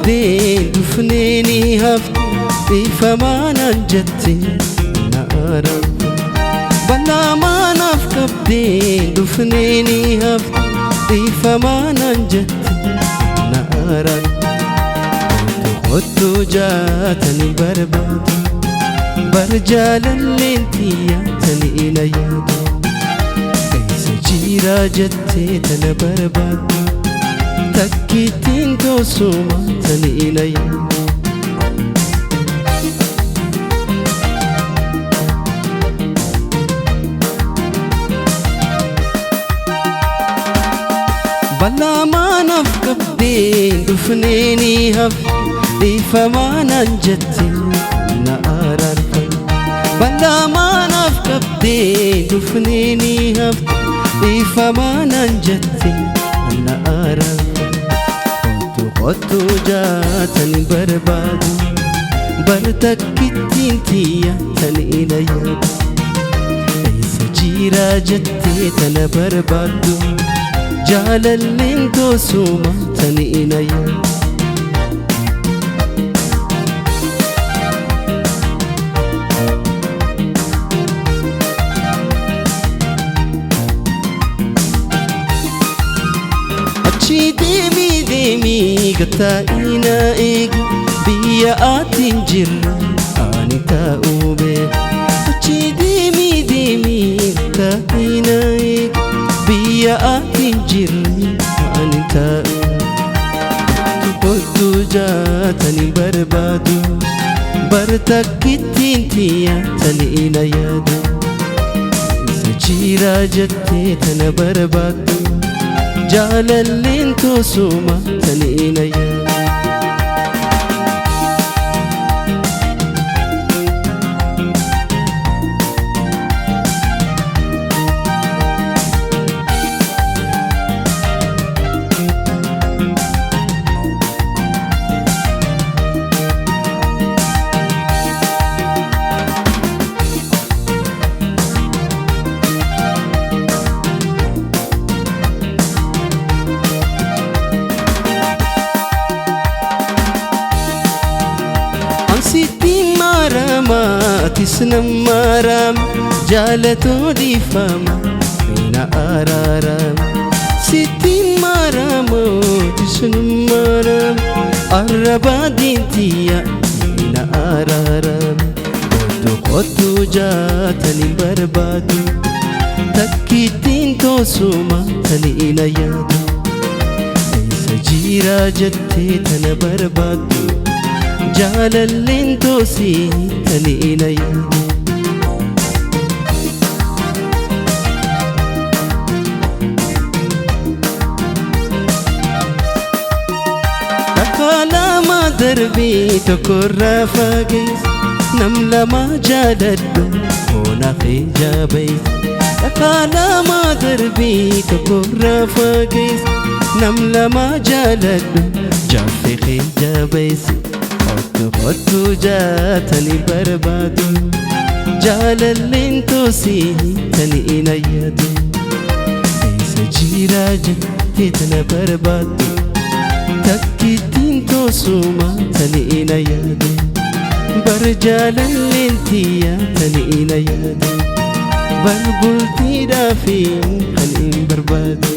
qabdeen dhufneeni hafte dhiifamaanaan jette na araarfadhu. Bal'aa maanaaf qabdeen dhufneeni hafte dhiifamaanaan jette na araarfadhu. Kottu jaatanii barbaadu bar jaalalleen xiyyaatanii na yaadu. Eessa jira jettee tana barbaadu takkittiin toosuma tanii na yaadu. Bal'aa maanaaf qabdeen dhufneeni hafte dhiifamaanaan jette na araarfadhu. Bal'aa maanaaf qabdeen dhufneeni hafte dhiifamaanaan jette na araarfadhu. Kottu jaatanii barbaadu bar takkittiin xiyyaatanii na yaadu. Eessa jira jettee tana barbaaddu jaalalleen toosuma tanii na yaadu. Achi deemii deemii gattaa'ii na eegi biyya aatiin jirre ani taa'uu beeka. Achi deemii deemii gattaa'ii na eegi biyya aatiin jirre ani taa'uu. Kottu jaatanii barbaadu bar takkittiin xiyyaatanii na yaadu. Eessa jira jettee tana barbaaddu jaalalleen toosuma tanii na yaadu. Sittiin maarama atis nan maarama jaalatoo dhiifama na araarama. Sittiin maarama atis nan maarama arrabaatiin xiyya na araarama. Kottu jaatanii barbaadu takkittiin toosuma tanii na yaadu. Eessa jira jettee tana barbaaddu jaalalleen toosii tanii na yaadu. Dhakaa lama darbii tokkorraa fageessa nam lama jaaladhu oonaafee jaabeessa. Dhakaa lama darbii tokkorraa fageessa nam lama jaaladhu jaaffee jaabeessa. Kottu jaatanii barbaadu jaalalleen toosii tanii na yaadu. Eessa jira jettee tana barbaaddu takkittiin toosuma tanii na yaadu. Bar jaalalleen xiyyaatanii na yaadu. Bar bultiidhaaf kan hin barbaadu.